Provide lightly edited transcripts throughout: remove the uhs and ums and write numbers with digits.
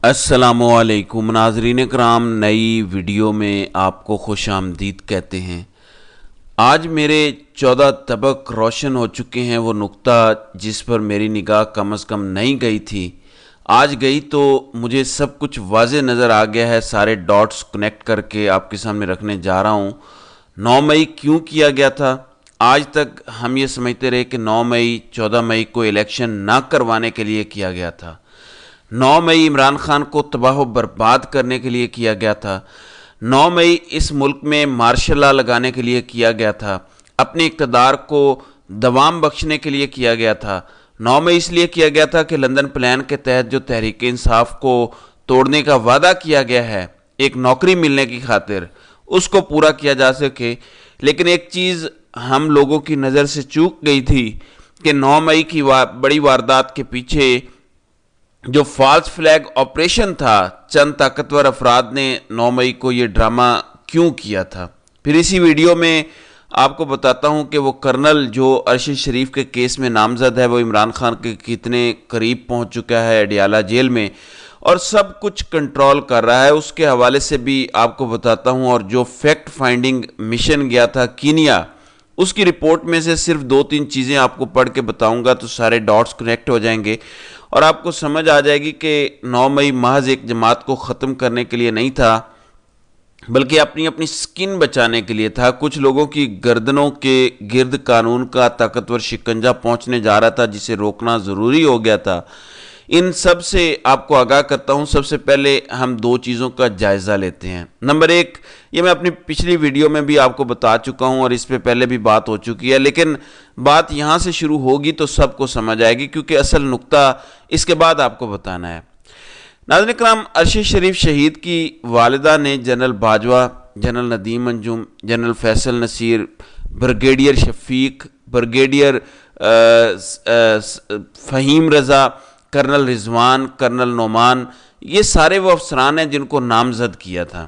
السلام علیکم ناظرین کرام، نئی ویڈیو میں آپ کو خوش آمدید کہتے ہیں۔ آج میرے 14 طبق روشن ہو چکے ہیں۔ وہ نقطہ جس پر میری نگاہ کم از کم نہیں گئی تھی، آج گئی تو مجھے سب کچھ واضح نظر آ گیا ہے۔ سارے ڈاٹس کنیکٹ کر کے آپ کے سامنے رکھنے جا رہا ہوں۔ 9 مئی کیوں کیا گیا تھا؟ آج تک ہم یہ سمجھتے رہے کہ 9 مئی 14 مئی کو الیکشن نہ کروانے کے لیے کیا گیا تھا۔ 9 مئی عمران خان کو تباہ و برباد کرنے کے لیے کیا گیا تھا۔ 9 مئی اس ملک میں مارشل لا لگانے کے لیے کیا گیا تھا۔ اپنے اقتدار کو دوام بخشنے کے لیے کیا گیا تھا۔ 9 مئی اس لیے کیا گیا تھا کہ لندن پلان کے تحت جو تحریک انصاف کو توڑنے کا وعدہ کیا گیا ہے ایک نوکری ملنے کی خاطر، اس کو پورا کیا جا سکے۔ لیکن ایک چیز ہم لوگوں کی نظر سے چوک گئی تھی کہ 9 مئی کی بڑی واردات کے پیچھے جو فالس فلیگ آپریشن تھا، چند طاقتور افراد نے 9 مئی کو یہ ڈرامہ کیوں کیا تھا۔ پھر اسی ویڈیو میں آپ کو بتاتا ہوں کہ وہ کرنل جو ارشد شریف کے کیس میں نامزد ہے، وہ عمران خان کے کتنے قریب پہنچ چکا ہے اڈیالہ جیل میں، اور سب کچھ کنٹرول کر رہا ہے۔ اس کے حوالے سے بھی آپ کو بتاتا ہوں، اور جو فیکٹ فائنڈنگ مشن گیا تھا کینیا، اس کی رپورٹ میں سے صرف 2-3 چیزیں آپ کو پڑھ کے بتاؤں گا تو سارے ڈاٹس کنیکٹ ہو جائیں گے، اور آپ کو سمجھ آ جائے گی کہ 9 مئی محض ایک جماعت کو ختم کرنے کے لیے نہیں تھا، بلکہ اپنی سکن بچانے کے لیے تھا۔ کچھ لوگوں کی گردنوں کے گرد قانون کا طاقتور شکنجہ پہنچنے جا رہا تھا، جسے روکنا ضروری ہو گیا تھا۔ ان سب سے آپ کو آگاہ کرتا ہوں۔ سب سے پہلے ہم 2 چیزوں کا جائزہ لیتے ہیں۔ نمبر 1، یہ میں اپنی پچھلی ویڈیو میں بھی آپ کو بتا چکا ہوں اور اس پہ پہلے بھی بات ہو چکی ہے، لیکن بات یہاں سے شروع ہوگی تو سب کو سمجھ آئے گی، کیونکہ اصل نقطہ اس کے بعد آپ کو بتانا ہے۔ ناظرین کرام، ارشد شریف شہید کی والدہ نے جنرل باجوہ، جنرل ندیم انجم، جنرل فیصل نصیر، بریگیڈیئر شفیق، بریگیڈیئر فہیم رضا، کرنل رضوان، کرنل نعمان، یہ سارے وہ افسران ہیں جن کو نامزد کیا تھا۔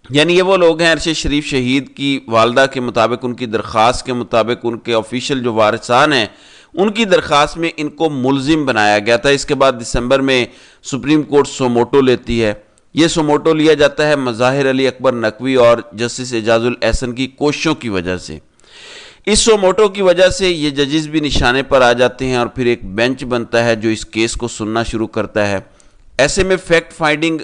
یعنی یہ وہ لوگ ہیں، ارشد شریف شہید کی والدہ کے مطابق، ان کی درخواست کے مطابق، ان کے آفیشیل جو وارثان ہیں ان کی درخواست میں ان کو ملزم بنایا گیا تھا۔ اس کے بعد دسمبر میں سپریم کورٹ سوموٹو لیتی ہے۔ یہ سوموٹو لیا جاتا ہے مظاہر علی اکبر نقوی اور جسٹس اعجاز الاحسن کی کوششوں کی وجہ سے۔ اس سوموٹو کی وجہ سے یہ ججز بھی نشانے پر آ جاتے ہیں، اور پھر ایک بینچ بنتا ہے جو اس کیس کو سننا شروع کرتا ہے۔ ایسے میں فیکٹ فائنڈنگ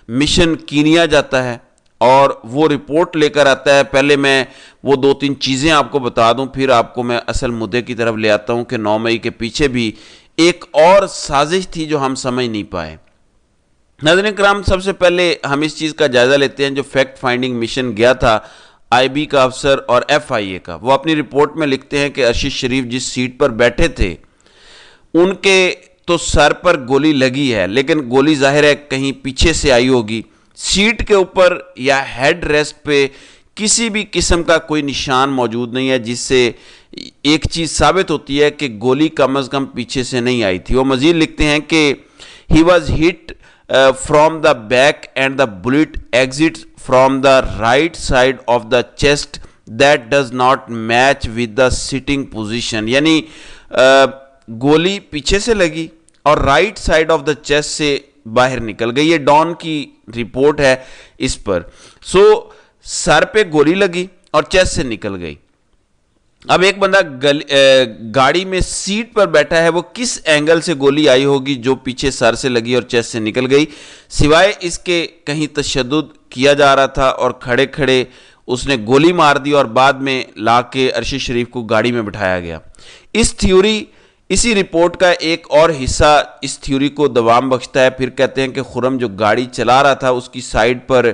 مشن کینیا جاتا ہے اور وہ رپورٹ لے کر آتا ہے۔ پہلے میں وہ 2-3 چیزیں آپ کو بتا دوں، پھر آپ کو میں اصل مدعے کی طرف لے آتا ہوں کہ 9 مئی کے پیچھے بھی ایک اور سازش تھی جو ہم سمجھ نہیں پائے۔ ناظرین کرام، سب سے پہلے ہم اس چیز کا جائزہ لیتے ہیں جو فیکٹ فائنڈنگ مشن گیا تھا آئی بی کا افسر اور ایف آئی اے کا۔ وہ اپنی رپورٹ میں لکھتے ہیں کہ ارشد شریف جس سیٹ پر بیٹھے تھے ان کے تو سر پر گولی لگی ہے، لیکن گولی ظاہر ہے کہیں پیچھے سے آئی ہوگی۔ سیٹ کے اوپر یا ہیڈ ریسٹ پہ کسی بھی قسم کا کوئی نشان موجود نہیں ہے، جس سے ایک چیز ثابت ہوتی ہے کہ گولی کم از کم پیچھے سے نہیں آئی تھی۔ وہ مزید لکھتے ہیں کہ he was hit from the back and the bullet exits from the right side of the chest that does not match with the sitting position۔ یعنی گولی پیچھے سے لگی اور right side of the chest سے باہر نکل گئی۔ یہ ڈان کی رپورٹ ہے اس پر۔ سر پہ گولی لگی اور چیسٹ سے نکل گئی۔ اب ایک بندہ گاڑی میں سیٹ پر بیٹھا ہے، وہ کس اینگل سے گولی آئی ہوگی جو پیچھے سر سے لگی اور چیسٹ سے نکل گئی، سوائے اس کے کہیں تشدد کیا جا رہا تھا اور کھڑے کھڑے اس نے گولی مار دی اور بعد میں لا کے ارشد شریف کو گاڑی میں بٹھایا گیا۔ اسی رپورٹ کا ایک اور حصہ اس تھیوری کو دوام بخشتا ہے۔ پھر کہتے ہیں کہ خرم جو گاڑی چلا رہا تھا اس کی سائڈ پر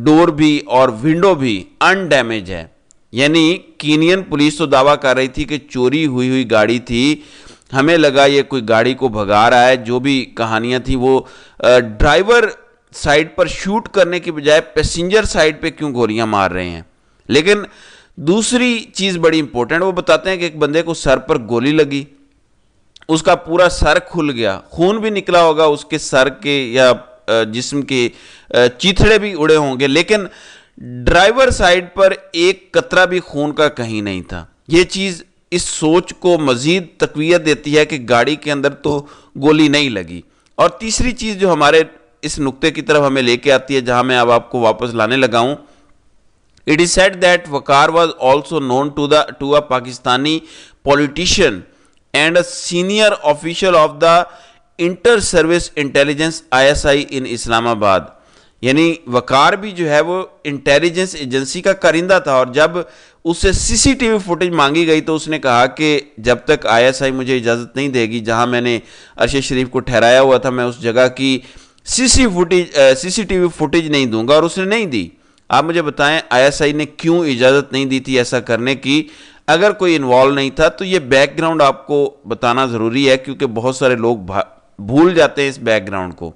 ڈور بھی اور ونڈو بھی ان ڈیمیج ہے۔ یعنی کینین پولیس تو دعویٰ کر رہی تھی کہ چوری ہوئی گاڑی تھی، ہمیں لگا یہ کوئی گاڑی کو بھگا رہا ہے۔ جو بھی کہانیاں تھیں، وہ ڈرائیور سائڈ پر شوٹ کرنے کی بجائے پیسنجر سائڈ پہ کیوں گولیاں مار رہے ہیں۔ لیکن دوسری چیز بڑی امپورٹنٹ، وہ بتاتے ہیں کہ ایک بندے کو سر پر گولی لگی، اس کا پورا سر کھل گیا، خون بھی نکلا ہوگا اس کے سر کے یا جسم کے چیتھڑے بھی اڑے ہوں گے، لیکن ڈرائیور سائڈ پر ایک قطرہ بھی خون کا کہیں نہیں تھا۔ یہ چیز اس سوچ کو مزید تقویت دیتی ہے کہ گاڑی کے اندر تو گولی نہیں لگی۔ اور تیسری چیز جو ہمارے اس نقطے کی طرف ہمیں لے کے آتی ہے، جہاں میں اب آپ کو واپس لانے لگا ہوں، it is said that Waqar was also known to a Pakistani politician and a senior official of the Inter-Service Intelligence ISI in Islamabad. یعنی وقار بھی جو ہے وہ انٹیلیجنس ایجنسی کا کارندہ تھا، اور جب اس سے سی سی ٹی وی فوٹیج مانگی گئی تو اس نے کہا کہ جب تک آئی ایس آئی مجھے اجازت نہیں دے گی، جہاں میں نے عرش شریف کو ٹھہرایا ہوا تھا، میں اس جگہ کی سی سی ٹی وی فوٹیج نہیں دوں گا، اور اس نے نہیں دی۔ آپ مجھے بتائیں آئی ایس آئی نے کیوں اجازت نہیں دی تھی ایسا کرنے کی؟ اگر کوئی انوالو نہیں تھا تو یہ بیک گراؤنڈ آپ کو بتانا ضروری ہے، کیونکہ بہت سارے لوگ بھول جاتے ہیں اس بیک گراؤنڈ کو۔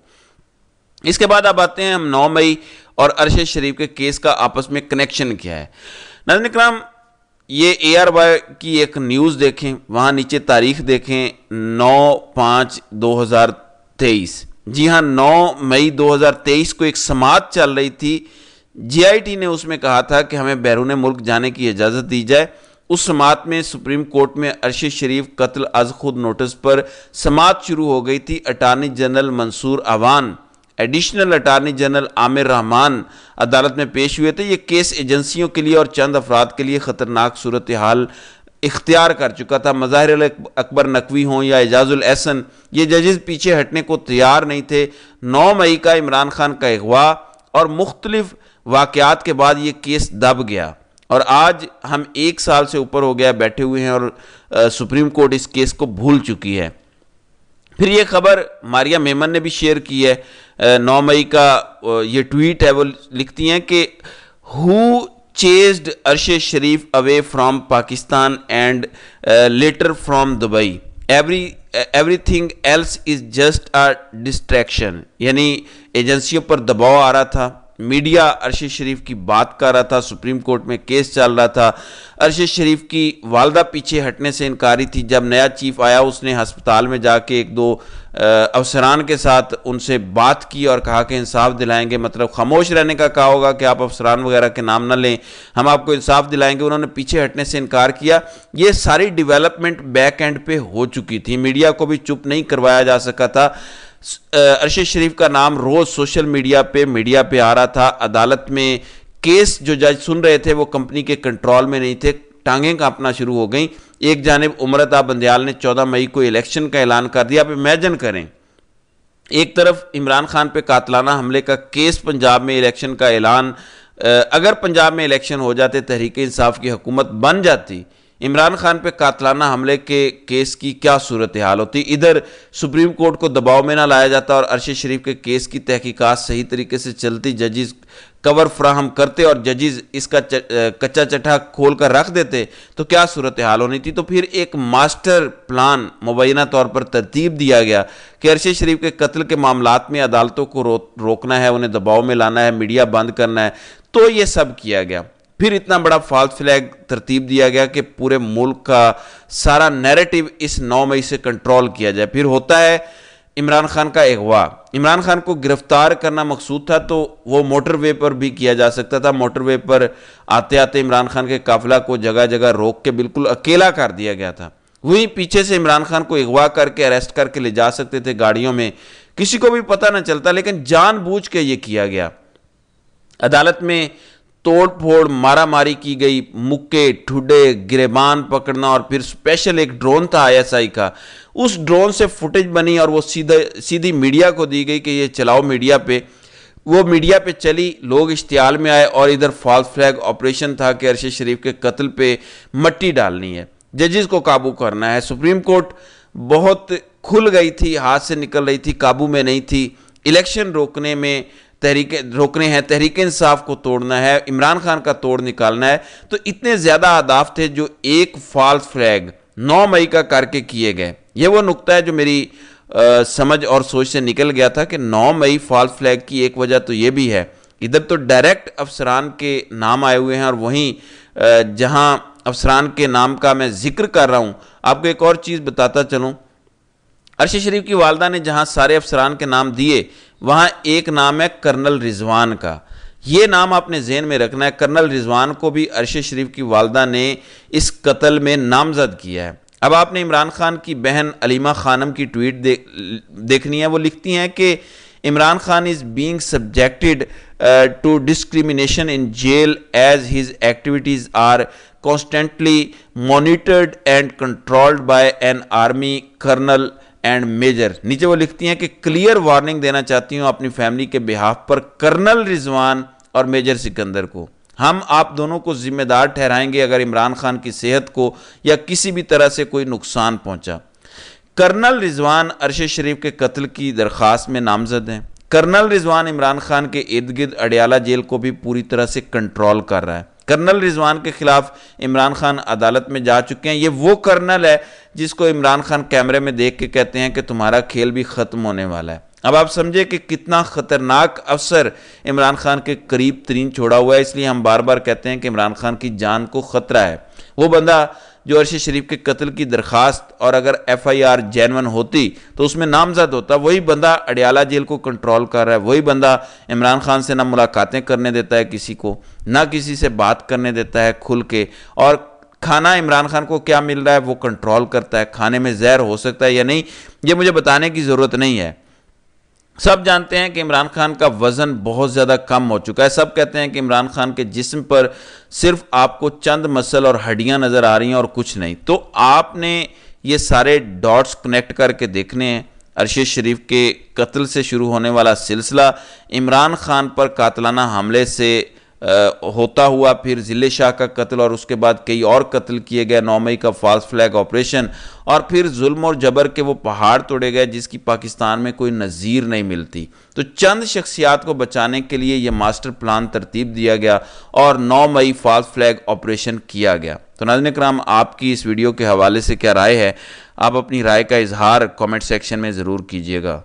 اس کے بعد اب آتے ہیں ہم 9 مئی اور عرش شریف کے کیس کا آپس میں کنیکشن کیا ہے۔ ناظرین اکرام، یہ ARY کی ایک نیوز دیکھیں، وہاں نیچے تاریخ دیکھیں 9/5/2023۔ جی ہاں، 9 مئی 2023 کو ایک سماعت چل رہی تھی، GIT نے اس میں کہا تھا کہ ہمیں بیرون ملک جانے کی اجازت دی جائے۔ اس سماعت میں سپریم کورٹ میں عرش شریف قتل از خود نوٹس پر سماعت شروع ہو گئی تھی۔ اٹارنی جنرل منصور اعوان، ایڈیشنل اٹارنی جنرل عامر رحمان عدالت میں پیش ہوئے تھے۔ یہ کیس ایجنسیوں کے لیے اور چند افراد کے لیے خطرناک صورتحال اختیار کر چکا تھا۔ مظاہر اکبر نقوی ہوں یا اعجاز الاحسن، یہ ججز پیچھے ہٹنے کو تیار نہیں تھے۔ 9 مئی کا عمران خان کا اغوا اور مختلف واقعات کے بعد یہ کیس دب گیا، اور آج ہم 1 سال سے اوپر ہو گیا بیٹھے ہوئے ہیں، اور سپریم کورٹ اس کیس کو بھول چکی ہے۔ پھر یہ خبر ماریا میمن نے بھی شیئر کی ہے۔ 9 مئی کا یہ ٹویٹ ہے، وہ لکھتی ہیں کہ who chased عرش شریف away from Pakistan and later from Dubai, everything else is just a distraction۔ یعنی ایجنسیوں پر دباؤ آ رہا تھا، میڈیا عرش شریف کی بات کر رہا تھا، سپریم کورٹ میں کیس چل رہا تھا، عرش شریف کی والدہ پیچھے ہٹنے سے انکاری تھی۔ جب نیا چیف آیا اس نے ہسپتال میں جا کے 1-2 افسران کے ساتھ ان سے بات کی اور کہا کہ انصاف دلائیں گے، مطلب خاموش رہنے کا کہا ہوگا کہ آپ افسران وغیرہ کے نام نہ لیں، ہم آپ کو انصاف دلائیں گے۔ انہوں نے پیچھے ہٹنے سے انکار کیا۔ یہ ساری ڈیولپمنٹ بیک اینڈ پہ ہو چکی تھی، میڈیا کو بھی چپ نہیں کروایا جا سکا تھا۔ عرش شریف کا نام روز سوشل میڈیا پہ آ رہا تھا۔ عدالت میں کیس جو جج سن رہے تھے وہ کمپنی کے کنٹرول میں نہیں تھے، ٹانگیں کانپنا شروع ہو گئیں۔ ایک جانب امرتا بندیال نے 14 مئی کو الیکشن کا اعلان کر دیا۔ آپ امیجن کریں، ایک طرف عمران خان پہ قاتلانہ حملے کا کیس، پنجاب میں الیکشن کا اعلان۔ اگر پنجاب میں الیکشن ہو جاتے، تحریک انصاف کی حکومت بن جاتی، عمران خان پہ قاتلانہ حملے کے کیس کی کیا صورتحال ہوتی؟ ادھر سپریم کورٹ کو دباؤ میں نہ لایا جاتا اور عرش شریف کے کیس کی تحقیقات صحیح طریقے سے چلتی، ججز کور فراہم کرتے اور ججز اس کا کچا چٹھا کھول کر رکھ دیتے، تو کیا صورتحال ہونی تھی؟ تو پھر ایک ماسٹر پلان مبینہ طور پر ترتیب دیا گیا کہ عرش شریف کے قتل کے معاملات میں عدالتوں کو روکنا ہے، انہیں دباؤ میں لانا ہے، میڈیا بند کرنا ہے، تو یہ سب کیا گیا۔ پھر اتنا بڑا فالس فلیگ ترتیب دیا گیا کہ پورے ملک کا سارا نیریٹو اس 9 مئی سے کنٹرول کیا جائے۔ پھر ہوتا ہے عمران خان کا اغوا۔ عمران خان کو گرفتار کرنا مقصود تھا تو وہ موٹر وے پر بھی کیا جا سکتا تھا۔ موٹر وے پر آتے آتے عمران خان کے قافلہ کو جگہ جگہ روک کے بالکل اکیلا کر دیا گیا تھا۔ وہیں پیچھے سے عمران خان کو اغوا کر کے اریسٹ کر کے لے جا سکتے تھے گاڑیوں میں، کسی کو بھی پتہ نہ چلتا، لیکن جان بوجھ کے یہ کیا گیا۔ عدالت میں توڑ پھوڑ، مارا ماری کی گئی، مکے ٹھڈے، گریبان پکڑنا، اور پھر اسپیشل ایک ڈرون تھا ISI کا، اس ڈرون سے فوٹیج بنی اور وہ سیدھی میڈیا کو دی گئی کہ یہ چلاؤ میڈیا پہ۔ وہ میڈیا پہ چلی، لوگ اشتعال میں آئے، اور ادھر فالس فلیگ آپریشن تھا کہ عرش شریف کے قتل پہ مٹی ڈالنی ہے، ججز کو قابو کرنا ہے۔ سپریم کورٹ بہت کھل گئی تھی، ہاتھ سے نکل رہی تھی، قابو میں نہیں تھی۔ الیکشن روکنے ہیں، تحریک انصاف کو توڑنا ہے، عمران خان کا توڑ نکالنا ہے، تو اتنے زیادہ اہداف تھے جو ایک فالس فلیگ 9 مئی کا کر کے کیے گئے۔ یہ وہ نقطہ ہے جو میری سمجھ اور سوچ سے نکل گیا تھا کہ 9 مئی فالس فلیگ کی ایک وجہ تو یہ بھی ہے، ادھر تو ڈائریکٹ افسران کے نام آئے ہوئے ہیں، اور وہیں جہاں افسران کے نام کا میں ذکر کر رہا ہوں، آپ کو ایک اور چیز بتاتا چلوں۔ عرش شریف کی والدہ نے جہاں سارے افسران کے نام دیے، وہاں ایک نام ہے کرنل رضوان کا۔ یہ نام آپ نے ذہن میں رکھنا ہے، کرنل رضوان کو بھی عرش شریف کی والدہ نے اس قتل میں نامزد کیا ہے۔ اب آپ نے عمران خان کی بہن علیمہ خانم کی ٹویٹ دیکھنی ہے. وہ لکھتی ہیں کہ Imran Khan is being subjected to discrimination in jail as his activities are constantly monitored and controlled by an army colonel and major. نیچے وہ لکھتی ہیں کہ کلیئر وارننگ دینا چاہتی ہوں اپنی فیملی کے بہاف پر کرنل رضوان اور میجر سکندر کو. ہم آپ دونوں کو ذمہ دار ٹھہرائیں گے اگر عمران خان کی صحت کو یا کسی بھی طرح سے کوئی نقصان پہنچا. کرنل رضوان عرش شریف کے قتل کی درخواست میں نامزد ہیں. کرنل رضوان عمران خان کے ارد گرد اڈیالہ جیل کو بھی پوری طرح سے کنٹرول کر رہا ہے. کرنل رضوان کے خلاف عمران خان عدالت میں جا چکے ہیں. یہ وہ کرنل ہے جس کو عمران خان کیمرے میں دیکھ کے کہتے ہیں کہ تمہارا کھیل بھی ختم ہونے والا ہے. اب آپ سمجھے کہ کتنا خطرناک افسر عمران خان کے قریب ترین چھوڑا ہوا ہے. اس لیے ہم بار بار کہتے ہیں کہ عمران خان کی جان کو خطرہ ہے. وہ بندہ جو عرش شریف کے قتل کی درخواست اور اگر ایف آئی آر جینون ہوتی تو اس میں نامزد ہوتا, وہی بندہ اڈیالہ جیل کو کنٹرول کر رہا ہے. وہی بندہ عمران خان سے نہ ملاقاتیں کرنے دیتا ہے کسی کو, نہ کسی سے بات کرنے دیتا ہے کھل کے, اور کھانا عمران خان کو کیا مل رہا ہے وہ کنٹرول کرتا ہے. کھانے میں زہر ہو سکتا ہے یا نہیں یہ مجھے بتانے کی ضرورت نہیں ہے. سب جانتے ہیں کہ عمران خان کا وزن بہت زیادہ کم ہو چکا ہے. سب کہتے ہیں کہ عمران خان کے جسم پر صرف آپ کو چند مسل اور ہڈیاں نظر آ رہی ہیں اور کچھ نہیں. تو آپ نے یہ سارے ڈاٹس کنیکٹ کر کے دیکھنے ہیں. عرش شریف کے قتل سے شروع ہونے والا سلسلہ عمران خان پر قاتلانہ حملے سے ہوتا ہوا, پھر ذلِ شاہ کا قتل اور اس کے بعد کئی اور قتل کیے گئے, 9 مئی کا فالس فلیگ آپریشن, اور پھر ظلم اور جبر کے وہ پہاڑ توڑے گئے جس کی پاکستان میں کوئی نظیر نہیں ملتی. تو چند شخصیات کو بچانے کے لیے یہ ماسٹر پلان ترتیب دیا گیا اور 9 مئی فالس فلیگ آپریشن کیا گیا. تو ناظرین کرام, آپ کی اس ویڈیو کے حوالے سے کیا رائے ہے؟ آپ اپنی رائے کا اظہار کامنٹ سیکشن میں ضرور کیجیے گا.